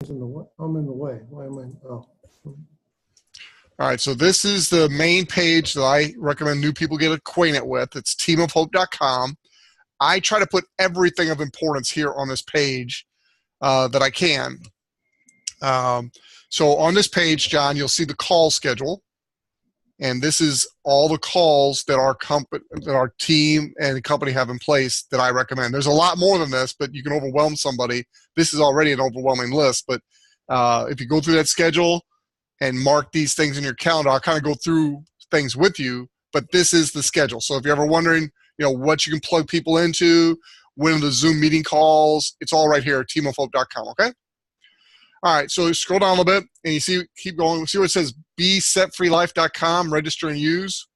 In the way. I'm in the way. Why am I? Oh. All right, so this is the main page that I recommend new people get acquainted with. It's teamofhope.com. I try to put everything of importance here on this page that I can. So on this page, John, you'll see the call schedule. And this is all the calls that our team and the company have in place that I recommend. There's a lot more than this, but you can overwhelm somebody. This is already an overwhelming list, but if you go through that schedule and mark these things in your calendar, I'll kind of go through things with you, but this is the schedule. So if you're ever wondering, what you can plug people into, when are the Zoom meeting calls, it's all right here at teamofhope.com, okay? All right, so scroll down a little bit, and you see, keep going. See where it says besetfreelife.com, register and use?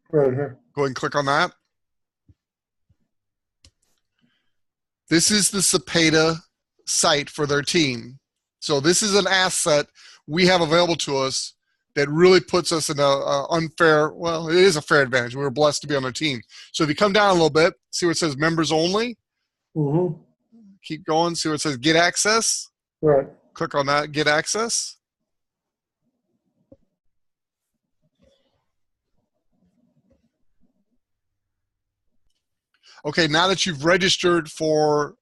Right here. Go ahead and click on that. This is the Cepeda site for their team. So this is an asset we have available to us that really puts us in an unfair, well, it is a fair advantage. We were blessed to be on their team. So if you come down a little bit, see where it says members only? Mm-hmm. Keep going, see where it says get access? Right. Click on that, get access. Okay, now that you've registered for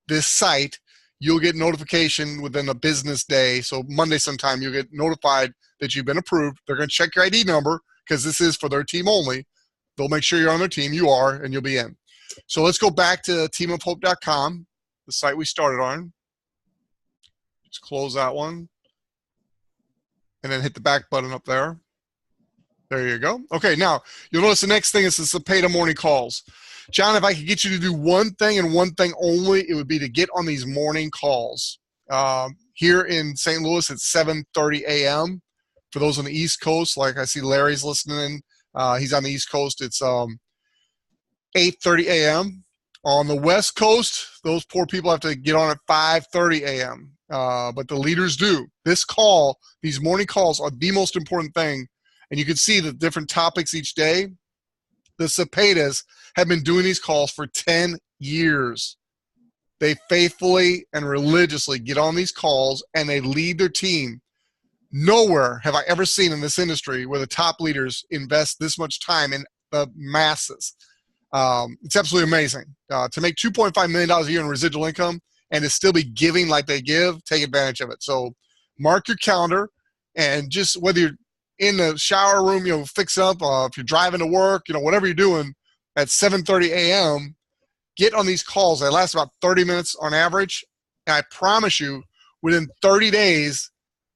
this site, you'll get notification within a business day. So Monday sometime, you'll get notified that you've been approved. They're going to check your ID number because this is for their team only. They'll make sure you're on their team. You are, and you'll be in. So let's go back to teamofhope.com, the site we started on. Just close that one. And then hit the back button up there. There you go. Okay, now you'll notice the next thing is the Cepeda morning calls. John, if I could get you to do one thing and one thing only, it would be to get on these morning calls. Here in St. Louis, it's 7:30 a.m. For those on the East Coast, like I see Larry's listening, he's on the East Coast, it's 8:30 a.m. On the West Coast, those poor people have to get on at 5:30 a.m. But the leaders do. This call, these morning calls are the most important thing. And you can see the different topics each day. The Cepedas have been doing these calls for 10 years. They faithfully and religiously get on these calls and they lead their team. Nowhere have I ever seen in this industry where the top leaders invest this much time in the masses. It's absolutely amazing. To make $2.5 million a year in residual income and to still be giving like they give, take advantage of it. So mark your calendar, and just whether you're in the shower room, fix up, if you're driving to work, whatever you're doing at 7:30 a.m., get on these calls. They last about 30 minutes on average. And I promise you, within 30 days,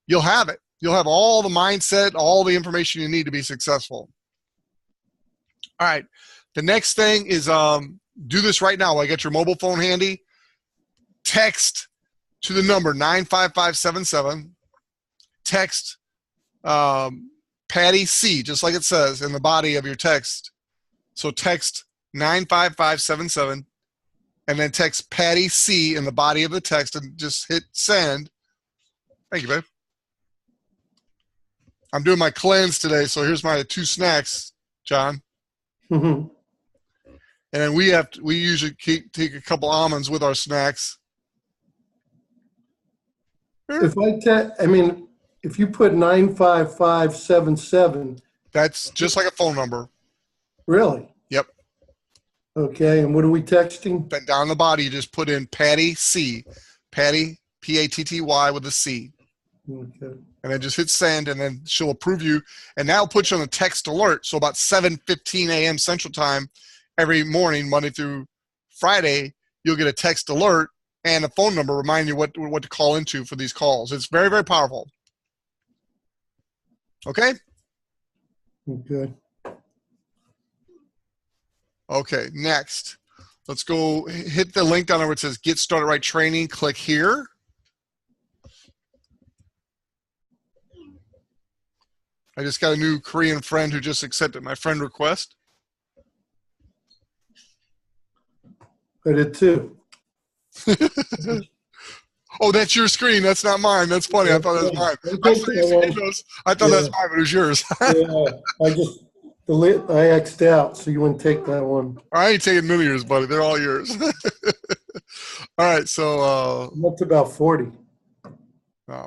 you'll have it. You'll have all the mindset, all the information you need to be successful. All right. The next thing is do this right now. I got your mobile phone handy. Text to the number 95577. Text Patty C, just like it says in the body of your text. So text 95577 and then text Patty C in the body of the text and just hit send. Thank you, babe. I'm doing my cleanse today, so here's my 2 snacks, John. Mm-hmm. And then we usually take a couple almonds with our snacks. If if you put 95577. That's just like a phone number. Really? Yep. Okay, and what are we texting? Then down the body, you just put in Patty C. Patty, P-A-T-T-Y with a C. Okay. And then just hit send, and then she'll approve you. And that'll put you on a text alert. So about 7:15 a.m. Central Time every morning, Monday through Friday, you'll get a text alert and a phone number reminding you what to call into for these calls. It's very, very powerful. Okay? Good. Okay, next. Let's go hit the link down there where it says Get Started Right Training. Click here. I just got a new Korean friend who just accepted my friend request. I did too. Oh, that's your screen. That's not mine. That's funny. I thought that was mine. I thought that's mine, but it was yours. Yeah, I X'd out, so you wouldn't take that one. I ain't taking none of yours, buddy. They're all yours. All right, so That's about 40.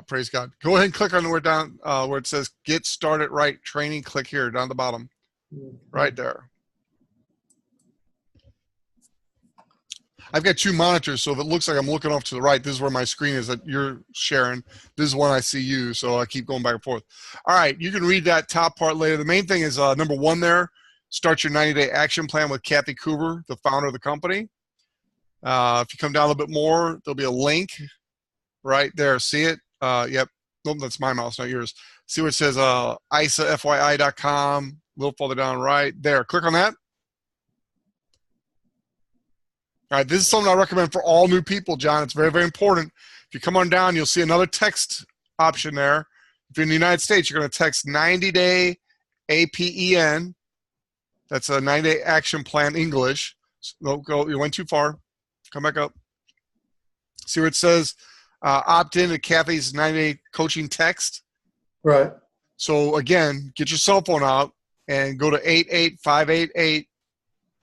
praise God. Go ahead and click on where down where it says "Get Started Right Training." Click here down the bottom, right there. I've got two monitors, so if it looks like I'm looking off to the right, this is where my screen is that you're sharing. This is one I see you, so I keep going back and forth. All right, you can read that top part later. The main thing is number one there, start your 90-day action plan with Kathy Coover, the founder of the company. If you come down a little bit more, there'll be a link right there. See it? Yep. Nope, that's my mouse, not yours. See where it says isafyi.com, a little further down right there. Click on that. All right, this is something I recommend for all new people, John. It's very, very important. If you come on down, you'll see another text option there. If you're in the United States, you're going to text 90-day APEN. That's a 90-day action plan English. So go, you went too far. Come back up. See where it says opt in to Kathy's 90-day coaching text? Right. So again, get your cell phone out and go to 88588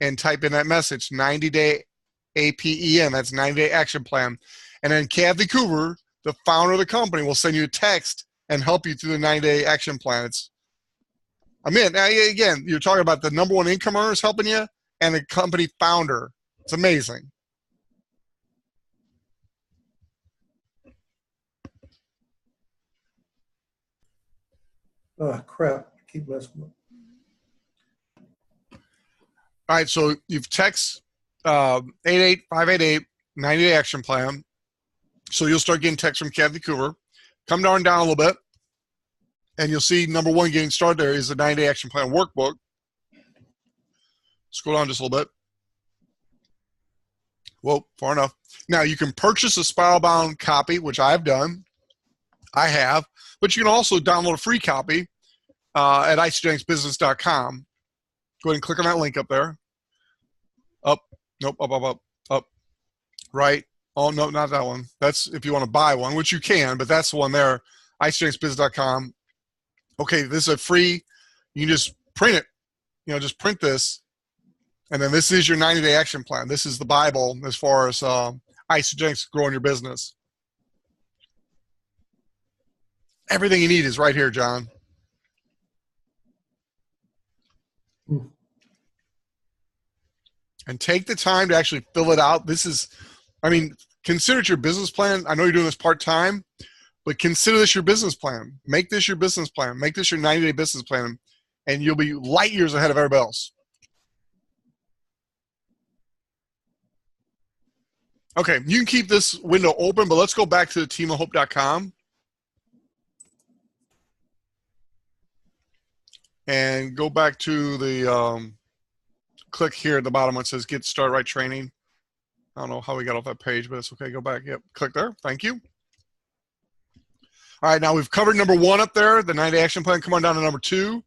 and type in that message, 90-day APEN. That's 90-day action plan. And then Kathy Coover, the founder of the company, will send you a text and help you through the 90-day action plan. Again, you're talking about the number one income earners helping you and the company founder. It's amazing. Oh, crap. I keep messing up. All right, so you've text 88588, 90-day action plan. So you'll start getting texts from Kathy Coover. Come down a little bit, and you'll see number one getting started there is the 90-day action plan workbook. Scroll down just a little bit. Whoa, far enough. Now, you can purchase a spiral-bound copy, which I've done. I have. But you can also download a free copy at isagenixbusiness.com. Go ahead and click on that link up there. Up. Nope. Up. Right. Oh, no, not that one. That's if you want to buy one, which you can, but that's the one there. isagenixbusiness.com. Okay, this is a free. You can just print it. Just print this. And then this is your 90-day action plan. This is the Bible as far as Isagenix growing your business. Everything you need is right here, John. And take the time to actually fill it out. Consider it your business plan. I know you're doing this part-time, but consider this your business plan. Make this your business plan. Make this your 90-day business plan, and you'll be light years ahead of everybody else. Okay, you can keep this window open, but let's go back to teamofhope.com. And go back to the click here at the bottom where it says Get Started Right Training. I don't know how we got off that page, but it's okay. Go back. Yep, click there. Thank you. All right, now we've covered number one up there, the 90-day action plan. Come on down to number two.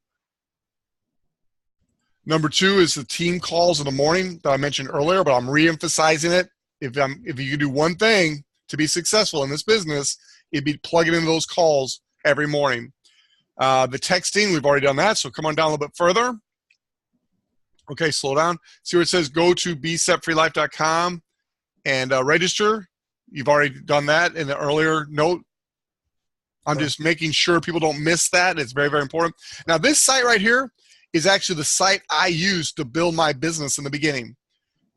Number two is the team calls in the morning that I mentioned earlier, but I'm re-emphasizing it. If you could do one thing to be successful in this business, it'd be plugging in those calls every morning. The texting, we've already done that, so come on down a little bit further. Okay, slow down. See where it says go to besetfreelife.com and register. You've already done that in the earlier note. I'm just making sure people don't miss that. It's very, very important. Now, this site right here is actually the site I used to build my business in the beginning.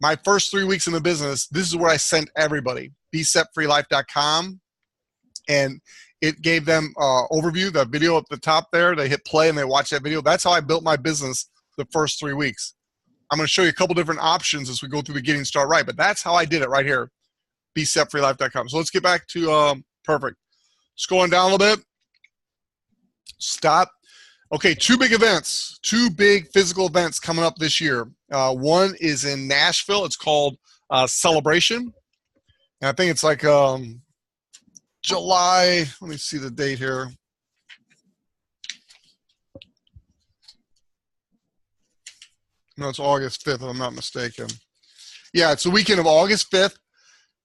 My first 3 weeks in the business, this is where I sent everybody, besetfreelife.com. And it gave them overview, the video at the top there. They hit play and they watch that video. That's how I built my business the first 3 weeks. I'm going to show you a couple different options as we go through the getting started right, but that's how I did it right here, besetfreelife.com. So let's get back to perfect. Scrolling down a little bit. Stop. Okay, two big events, two big physical events coming up this year. One is in Nashville. It's called Celebration. And I think it's like July. Let me see the date here. No, it's August 5th, if I'm not mistaken. Yeah, it's the weekend of August 5th.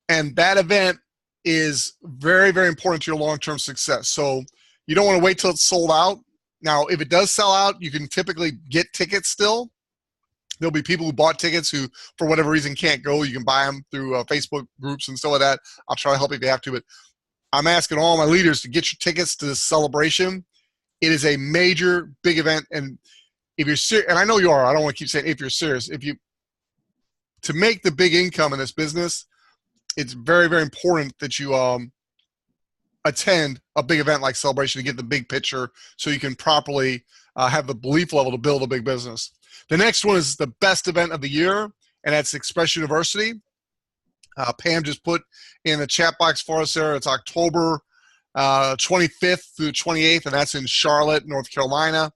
And that event is very, very important to your long-term success. So you don't want to wait till it's sold out. Now, if it does sell out, you can typically get tickets still. There'll be people who bought tickets who, for whatever reason, can't go. You can buy them through Facebook groups and stuff like that. I'll try to help you if you have to, but I'm asking all my leaders to get your tickets to this celebration. It is a major, big event, and if you're serious, and I know you are, I don't want to keep saying if you're serious, to make the big income in this business, it's very, very important that you attend a big event like Celebration to get the big picture so you can properly have the belief level to build a big business. The next one is the best event of the year, and that's Express University. Pam just put in the chat box for us there. It's October 25th through 28th, and that's in Charlotte, North Carolina.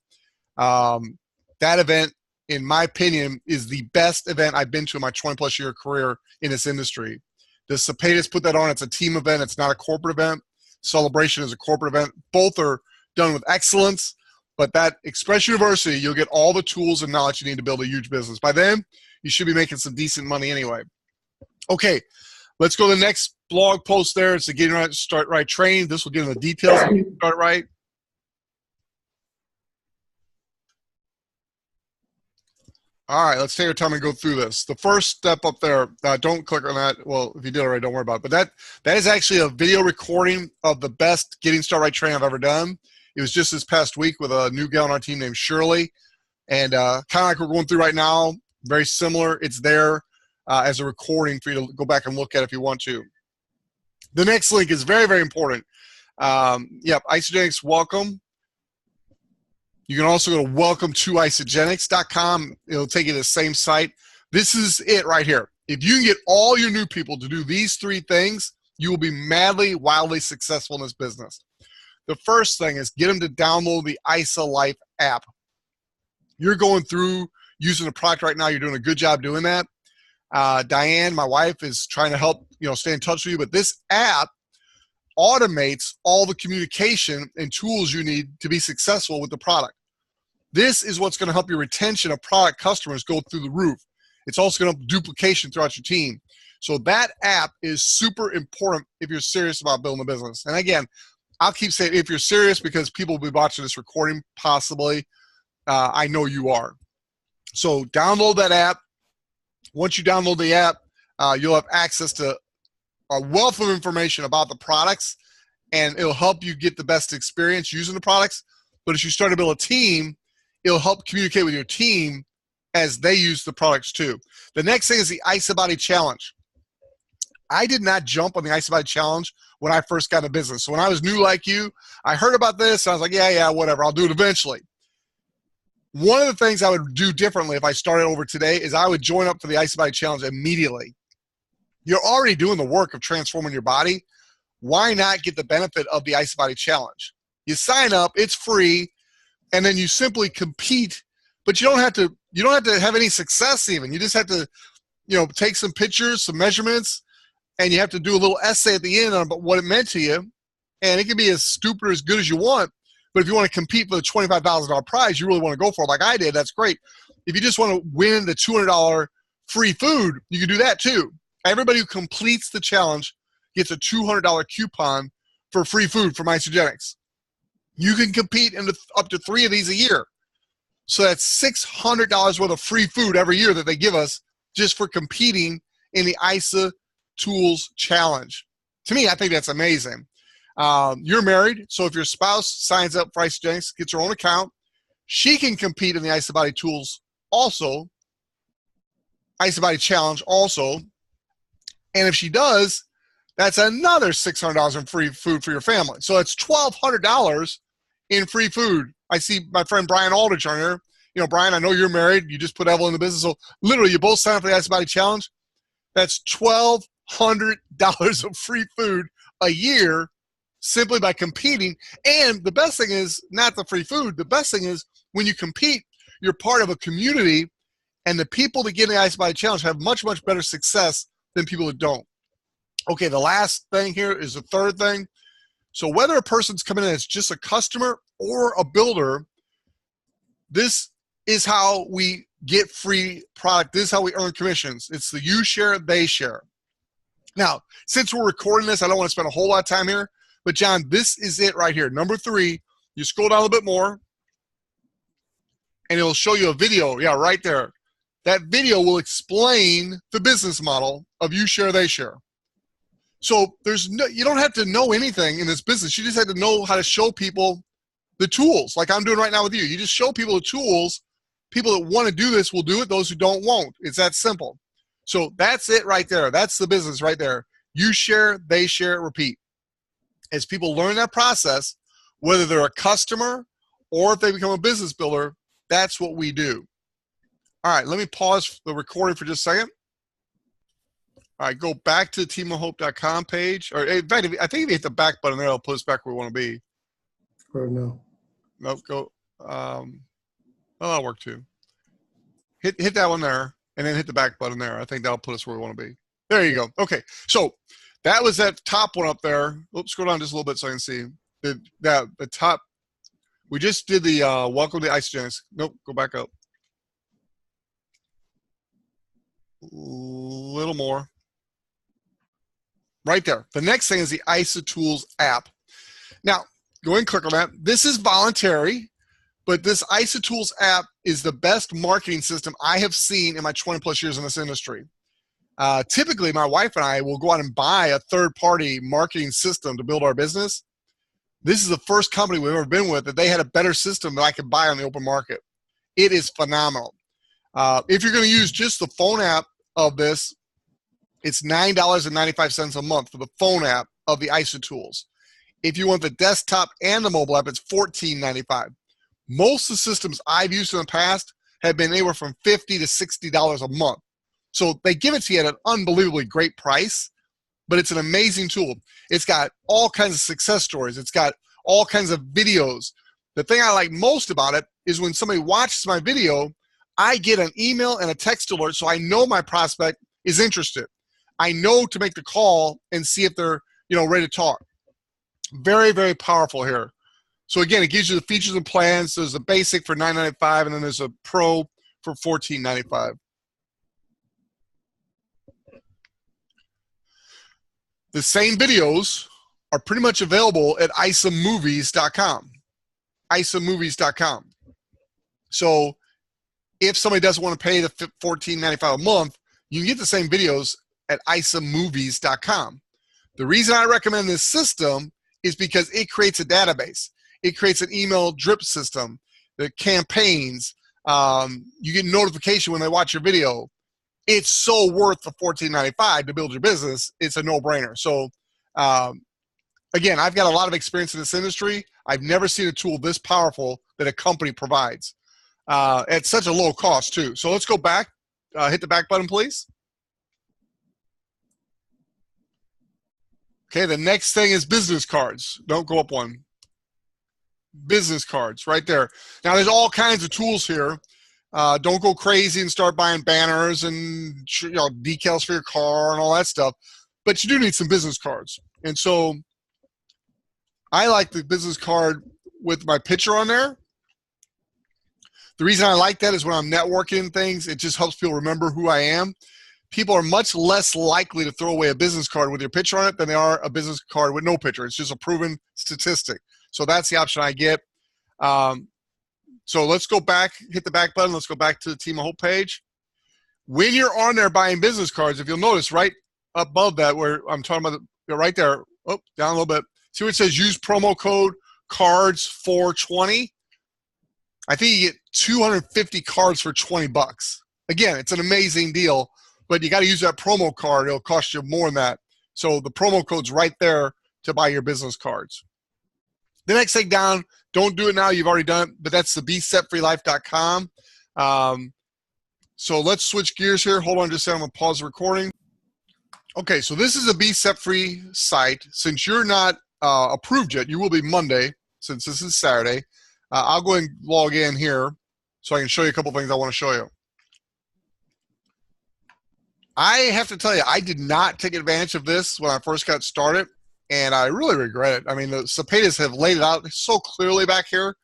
That event, in my opinion, is the best event I've been to in my 20-plus year career in this industry. The Cepedas put that on. It's a team event. It's not a corporate event. Celebration is a corporate event. Both are done with excellence. But that Express University, you'll get all the tools and knowledge you need to build a huge business. By then, you should be making some decent money anyway. Okay, let's go to the next blog post there. It's the Getting Right Start Right training. This will get into the details of Getting Start Right. All right, let's take our time and go through this. The first step up there, don't click on that. Well, if you did already, don't worry about it. But that is actually a video recording of the best Getting Start Right training I've ever done. It was just this past week with a new gal on our team named Shirley. And kind of like we're going through right now, very similar. It's there as a recording for you to go back and look at if you want to. The next link is very, very important. Yep, Isagenix, welcome. You can also go to welcome-to-isagenix.com. It'll take you to the same site. This is it right here. If you can get all your new people to do these three things, you will be madly, wildly successful in this business. The first thing is get them to download the ISA Life app. You're going through using the product right now. You're doing a good job doing that. Diane, my wife, is trying to help stay in touch with you. But this app automates all the communication and tools you need to be successful with the product. This is what's going to help your retention of product customers go through the roof. It's also going to help duplication throughout your team. So that app is super important if you're serious about building a business. And again, I'll keep saying if you're serious because people will be watching this recording possibly. I know you are. So download that app. Once you download the app, you'll have access to a wealth of information about the products, and it'll help you get the best experience using the products. But as you start to build a team, it'll help communicate with your team as they use the products too. The next thing is the ISA Body Challenge. I did not jump on the ISA Body Challenge when I first got into business. So when I was new like you, I heard about this. And I was like, yeah, whatever. I'll do it eventually. One of the things I would do differently if I started over today is I would join up for the ISA Body Challenge immediately. You're already doing the work of transforming your body. Why not get the benefit of the ISA Body Challenge? You sign up, it's free, and then you simply compete, but you don't have to have any success even. You just have to, take some pictures, some measurements, and you have to do a little essay at the end on what it meant to you. And it can be as stupid or as good as you want, but if you want to compete for the $25,000 prize, you really want to go for it like I did, that's great. If you just want to win the $200 free food, you can do that too. Everybody who completes the challenge gets a $200 coupon for free food from Isagenix. You can compete in up to 3 of these a year. So that's $600 worth of free food every year that they give us just for competing in the ISA Tools Challenge. To me, I think that's amazing. You're married, so if your spouse signs up for Isagenix, gets her own account, she can compete in the ISA Body Tools also, ISA Body Challenge also. And if she does, that's another $600 in free food for your family. So it's $1,200 in free food. I see my friend Brian Aldrich on here. Brian, I know you're married. You just put Evelyn in the business. So literally, you both sign up for the ISA Body Challenge. That's $1,200 of free food a year simply by competing. And the best thing is not the free food. The best thing is when you compete, you're part of a community, and the people that get in the ISA Body Challenge have much, much better success than people that don't. Okay, the last thing here is the third thing. So whether a person's coming in as just a customer or a builder, this is how we get free product. This is how we earn commissions. It's the you share, they share. Now, since we're recording this, I don't want to spend a whole lot of time here, but John, this is it right here. Number 3, you scroll down a little bit more, and it'll show you a video, right there. that video will explain the business model of you share, they share. So you don't have to know anything in this business. You just have to know how to show people the tools, like I'm doing right now with you. You just show people the tools. People that want to do this will do it. Those who don't won't. It's that simple. So that's it right there. That's the business right there. You share, they share, repeat. As people learn that process, whether they're a customer or if they become a business builder, that's what we do. All right, let me pause the recording for just a second. All right, go back to the teamofhope.com page. Or in fact, I think if you hit the back button there, it'll put us back where we want to be. Or no. Nope, go. Well, that'll work too. Hit that one there, and then hit the back button there. I think that'll put us where we want to be. There you go. Okay, so that was that top one up there. Oops, scroll down just a little bit so I can see. The top. We just did the welcome to Isagenix. Nope, go back up. A little more. Right there. The next thing is the IsaTools app. Now, go ahead and click on that. This is voluntary, but this IsaTools app is the best marketing system I have seen in my 20 plus years in this industry. Typically, my wife and I will go out and buy a third-party marketing system to build our business. This is the first company we've ever been with that they had a better system that I could buy on the open market. It is phenomenal. If you're going to use just the phone app of this, it's $9.95 a month for the phone app of the IsaTools. If you want the desktop and the mobile app, it's $14.95. Most of the systems I've used in the past have been anywhere from $50 to $60 a month. So they give it to you at an unbelievably great price, but it's an amazing tool. It's got all kinds of success stories. It's got all kinds of videos. The thing I like most about it is when somebody watches my video, I get an email and a text alert so I know my prospect is interested. I know to make the call and see if they're ready to talk. Very, very powerful here. So again, it gives you the features and plans. There's a basic for $9.95 and then there's a pro for $14.95. The same videos are pretty much available at isamovies.com. isamovies.com. So if somebody doesn't want to pay the $14.95 a month, you can get the same videos at isamovies.com. The reason I recommend this system is because it creates a database. It creates an email drip system, the campaigns. You get notification when they watch your video. It's so worth the $14.95 to build your business. It's a no-brainer. So again, I've got a lot of experience in this industry. I've never seen a tool this powerful that a company provides at such a low cost too. So let's go back, hit the back button, please. Okay, the next thing is business cards. Don't go up one. Business cards, right there. Now, there's all kinds of tools here. Don't go crazy and start buying banners and decals for your car and all that stuff. But you do need some business cards. And so I like the business card with my picture on there. The reason I like that is when I'm networking things, it just helps people remember who I am. People are much less likely to throw away a business card with your picture on it than they are a business card with no picture. It's just a proven statistic. So that's the option I get. So let's go back, hit the back button. Let's go back to the Team of Hope page. When you're on there buying business cards, if you'll notice right above that where I'm talking about, right there, down a little bit. See where it says use promo code CARDS420? I think you get 250 cards for $20. Again, it's an amazing deal, but you got to use that promo card. It'll cost you more than that. So the promo code's right there to buy your business cards. The next thing down, don't do it now. You've already done it, but that's the BeSetFreeLife.com. So let's switch gears here. Hold on just a second. I'm going to pause the recording. Okay, so this is a Be Set Free site. Since you're not approved yet, you will be Monday, since this is Saturday. I'll go and log in here so I can show you a couple things I want to show you. I have to tell you, I did not take advantage of this when I first got started, and I really regret it. I mean, the Cepedas have laid it out so clearly back here.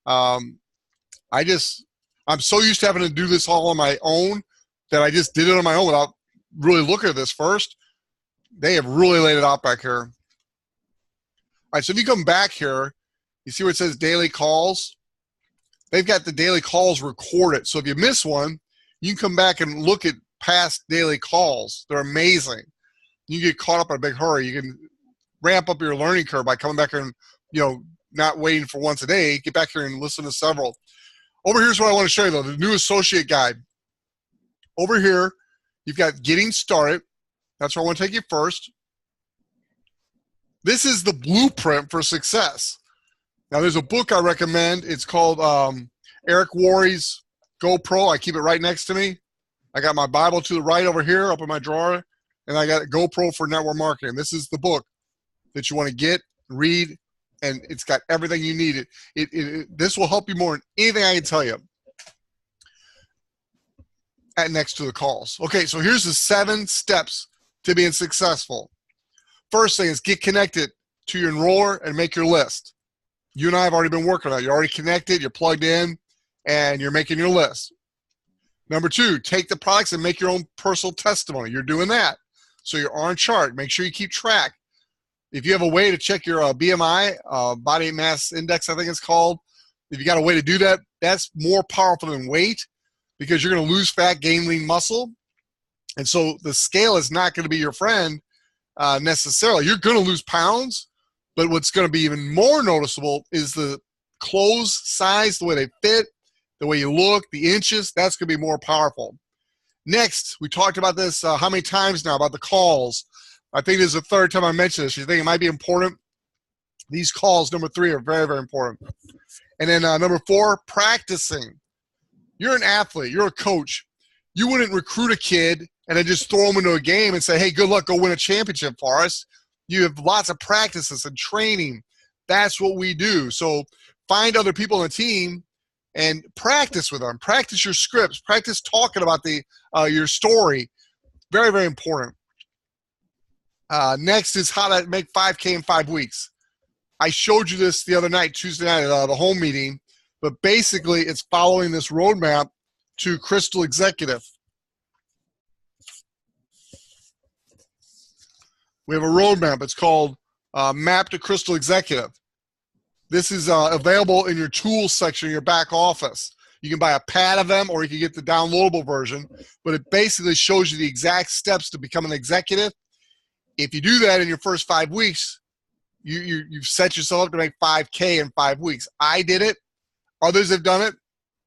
I'm so used to having to do this all on my own that I just did it on my own without really looking at this first. They have really laid it out back here. All right, so if you come back here, you see where it says daily calls? They've got the daily calls recorded. So if you miss one, You can come back and look at past daily calls. They're amazing. You get caught up in a big hurry. You can ramp up your learning curve by coming back here and, not waiting for once a day. Get back here and listen to several. Over here's what I want to show you, though, the new associate guide. Over here, you've got getting started. That's where I want to take you first. This is the blueprint for success. Now, there's a book I recommend. It's called Eric Worre's GoPro. I keep it right next to me. I got my Bible to the right over here up in my drawer, and I got GoPro for network marketing. This is the book that you want to get, read, and it's got everything you need. This will help you more than anything I can tell you next to the calls. Okay, so here's the 7 steps to being successful. First thing is get connected to your enroller and make your list. You and I have already been working on it. You're already connected, you're plugged in, and you're making your list. Number 2, take the products and make your own personal testimony. You're doing that. So you're on chart. Make sure you keep track. If you have a way to check your BMI, body mass index, I think it's called, if you got a way to do that, that's more powerful than weight, because you're going to lose fat, gain lean muscle. And so the scale is not going to be your friend necessarily. You're going to lose pounds, but what's going to be even more noticeable is the clothes size, the way they fit, the way you look, the inches. That's going to be more powerful. Next, we talked about this how many times now, about the calls. I think this is the 3rd time I mentioned this. You think it might be important? These calls, number 3, are very, very important. And then number 4, practicing. You're an athlete. You're a coach. You wouldn't recruit a kid and then just throw them into a game and say, hey, good luck, go win a championship for us. You have lots of practices and training. That's what we do. So find other people on the team and practice with them. Practice your scripts. Practice talking about your story. Very, very important. Next is how to make 5K in 5 weeks. I showed you this the other night, Tuesday night at the home meeting, but basically it's following this roadmap to Crystal Executive. We have a roadmap. It's called Map to Crystal Executive. This is available in your tools section in your back office. You can buy a pad of them, or you can get the downloadable version, but it basically shows you the exact steps to become an executive. If you do that in your first 5 weeks, you've set yourself up to make 5K in 5 weeks. I did it. Others have done it.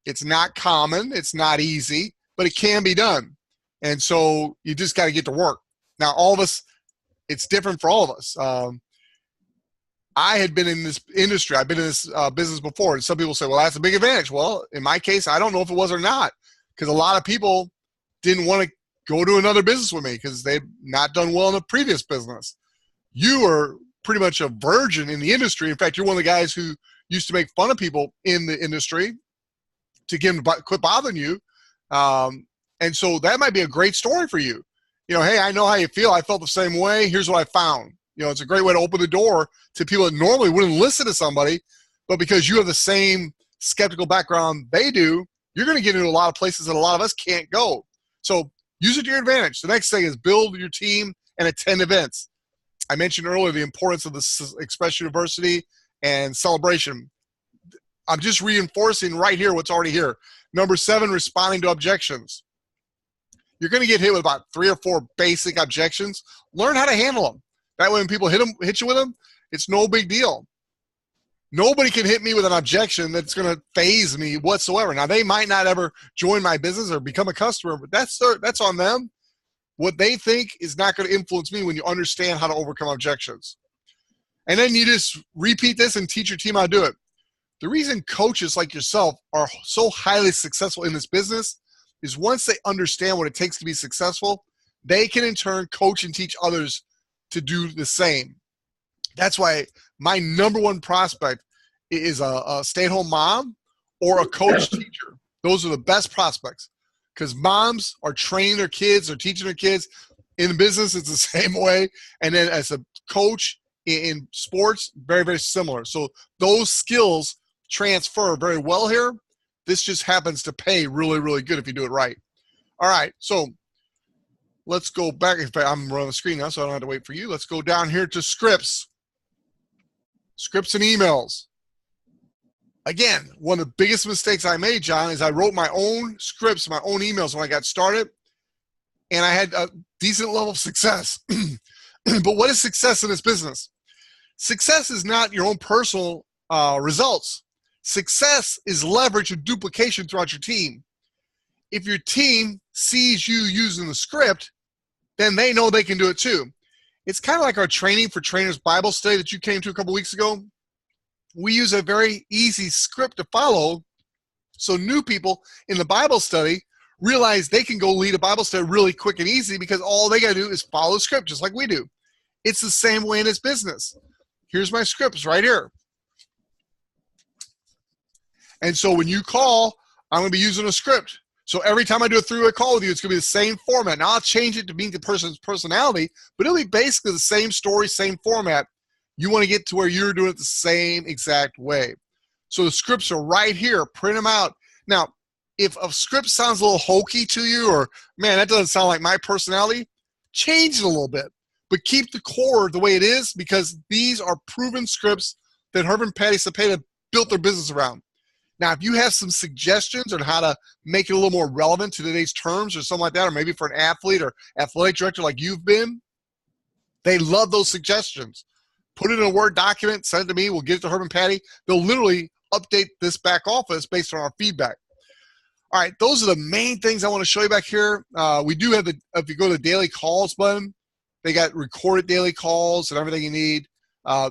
It's not common. It's not easy, but it can be done. And so you just got to get to work. Now, all of us, it's different for all of us. I had been in this industry. I've been in this business before. And some people say, well, that's a big advantage. Well, in my case, I don't know if it was or not, because a lot of people didn't want to go to another business with me because they'd not done well in the previous business. You are pretty much a virgin in the industry. In fact, you're one of the guys who used to make fun of people in the industry to get them to quit bothering you. And so that might be a great story for you. Hey, I know how you feel. I felt the same way. Here's what I found. It's a great way to open the door to people that normally wouldn't listen to somebody, but because you have the same skeptical background they do, you're going to get into a lot of places that a lot of us can't go. So use it to your advantage. The next thing is build your team and attend events. I mentioned earlier the importance of the Express University and celebration. I'm just reinforcing right here what's already here. Number 7, responding to objections. You're going to get hit with about 3 or 4 basic objections. Learn how to handle them. That way when people hit you with them, it's no big deal. Nobody can hit me with an objection that's going to faze me whatsoever. Now, they might not ever join my business or become a customer, but that's on them. What they think is not going to influence me when you understand how to overcome objections. And then you just repeat this and teach your team how to do it. The reason coaches like yourself are so highly successful in this business is once they understand what it takes to be successful, they can in turn coach and teach others to do the same. That's why my number 1 prospect is a stay-at-home mom or a coach teacher. Those are the best prospects because moms are training their kids or teaching their kids. In the business, it's the same way. And then as a coach in sports, very, very similar. So those skills transfer very well here. This just happens to pay really, really good if you do it right. All right, so let's go back. In fact, I'm running the screen now, so I don't have to wait for you. Let's go down here to scripts. Scripts and emails. Again, one of the biggest mistakes I made, John, is I wrote my own scripts, my own emails when I got started, and I had a decent level of success. But what is success in this business? Success is not your own personal results. Success is leverage and duplication throughout your team. If your team sees you using the script, then they know they can do it too. It's kind of like our training for trainers Bible study that you came to a couple weeks ago. We use a very easy script to follow, so new people in the Bible study realize they can go lead a Bible study really quick and easy because all they got to do is follow the script just like we do. It's the same way in this business. Here's my scripts right here. And so when you call, I'm going to be using a script. So every time I do a three-way call with you, it's going to be the same format. Now I'll change it to meet the person's personality, but it'll be basically the same story, same format. You want to get to where you're doing it the same exact way. So the scripts are right here. Print them out. Now, if a script sounds a little hokey to you, or, man, that doesn't sound like my personality, change it a little bit. But keep the core the way it is, because these are proven scripts that Herb and Patty Cepeda built their business around. Now, if you have some suggestions on how to make it a little more relevant to today's terms or something like that, or maybe for an athlete or athletic director like you've been, they love those suggestions. Put it in a Word document, send it to me, we'll get it to Herb and Patty. They'll literally update this back office based on our feedback. All right, those are the main things I want to show you back here. We do have if you go to the daily calls button, they got recorded daily calls and everything you need.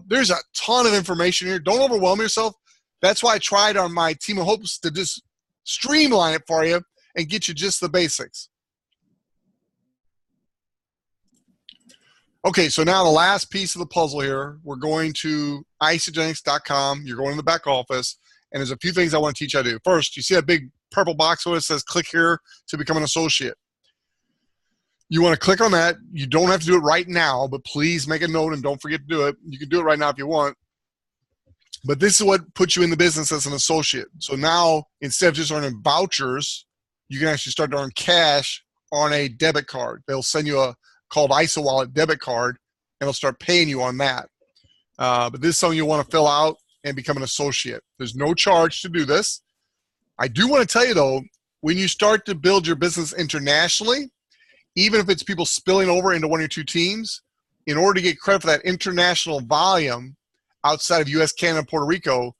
There's a ton of information here. Don't overwhelm yourself. That's why I tried on my Team of Hopes to just streamline it for you and get you just the basics. Okay, so now the last piece of the puzzle here, we're going to Isagenix.com. You're going to the back office, and there's a few things I want to teach you how to do. First, you see that big purple box where it says click here to become an associate. You want to click on that. You don't have to do it right now, but please make a note and don't forget to do it. You can do it right now if you want. But this is what puts you in the business as an associate. So now, instead of just earning vouchers, you can actually start to earn cash on a debit card. They'll send you a called ISA Wallet debit card, and they'll start paying you on that. But this is something you want to fill out and become an associate. There's no charge to do this. I do want to tell you, though, when you start to build your business internationally, even if it's people spilling over into one or two teams, in order to get credit for that international volume outside of U.S., Canada, Puerto Rico,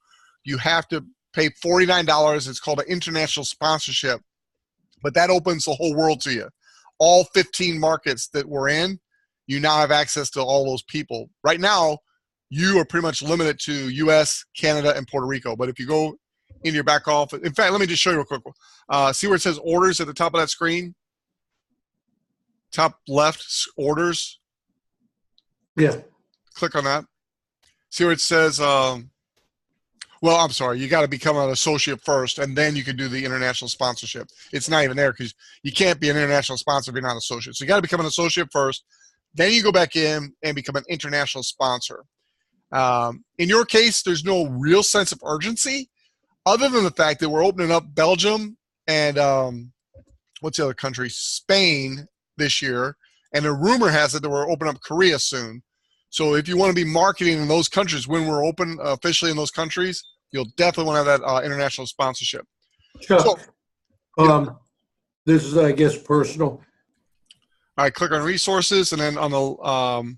you have to pay $49. It's called an international sponsorship. But that opens the whole world to you. All 15 markets that we're in, you now have access to all those people. Right now, you are pretty much limited to U.S., Canada, and Puerto Rico. But if you go in your back office, in fact, let me just show you real quick. See where it says orders at the top of that screen? Top left, orders. Yeah. Click on that. See where it says, well, I'm sorry, you got to become an associate first, and then you can do the international sponsorship. It's not even there because you can't be an international sponsor if you're not an associate. So you got to become an associate first. Then you go back in and become an international sponsor. In your case, there's no real sense of urgency other than the fact that we're opening up Belgium and what's the other country? Spain this year. And the rumor has it that we're opening up Korea soon. So if you want to be marketing in those countries when we're open officially in those countries, you'll definitely want to have that international sponsorship. Chuck, So, this is, I guess, personal. All right, click on resources, and then on the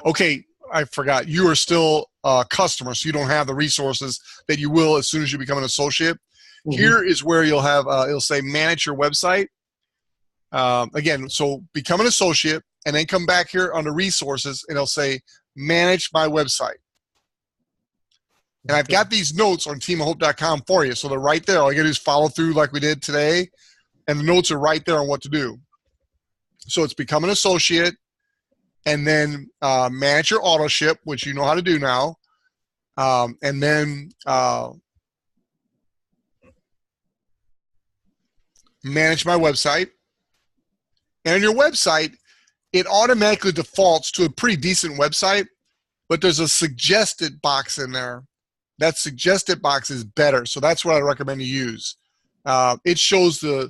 okay, I forgot. You are still a customer, so you don't have the resources that you will as soon as you become an associate. Mm-hmm. Here is where you'll have, it'll say manage your website. Again, so become an associate, and then come back here under resources, and it'll say manage my website. And I've got these notes on teamofhope.com for you. So they're right there. All you got to do is follow through like we did today. And the notes are right there on what to do. So it's become an associate, and then manage your auto ship, which you know how to do now. And then manage my website. And on your website, it automatically defaults to a pretty decent website, but there's a suggested box in there. That suggested box is better, so that's what I recommend you use. It shows the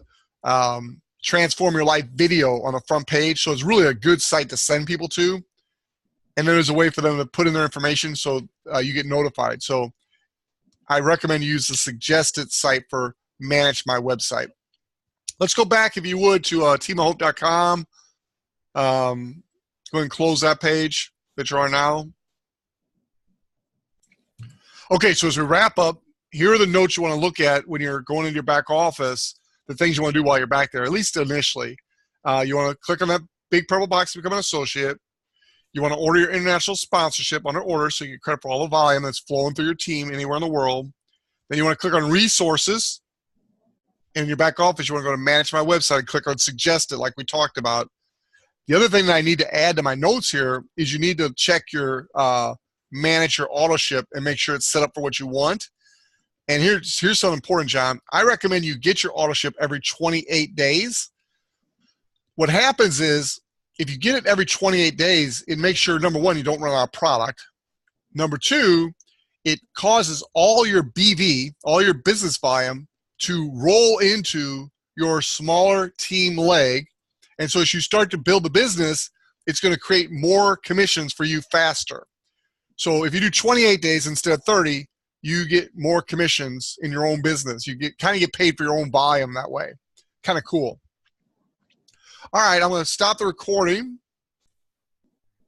Transform Your Life video on the front page, so it's really a good site to send people to. And then there's a way for them to put in their information so you get notified. So I recommend you use the suggested site for manage my website. Let's go back, if you would, to teamofhope.com. Go ahead and close that page that you're on now. Okay, so as we wrap up, here are the notes you want to look at when you're going into your back office, the things you want to do while you're back there, at least initially. You want to click on that big purple box to become an associate. You want to order your international sponsorship under order so you get credit for all the volume that's flowing through your team anywhere in the world. Then you want to click on resources. In your back office, you want to go to manage my website and click on suggested like we talked about. The other thing that I need to add to my notes here is you need to check your manage your auto ship and make sure it's set up for what you want. And here's something important, John. I recommend you get your auto ship every 28 days. What happens is if you get it every 28 days, it makes sure, number one, you don't run out of product. Number two, it causes all your BV, all your business volume, to roll into your smaller team leg. And so as you start to build the business, it's going to create more commissions for you faster. So if you do 28 days instead of 30, you get more commissions in your own business. You kind of get paid for your own volume that way. Kind of cool. All right, I'm going to stop the recording.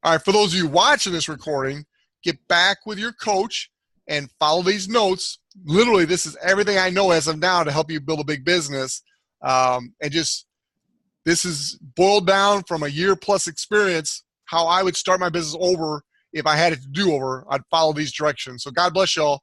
All right, for those of you watching this recording, get back with your coach and follow these notes. Literally, this is everything I know as of now to help you build a big business. This is boiled down from a year-plus experience, how I would start my business over if I had it to do over. I'd follow these directions. So God bless y'all.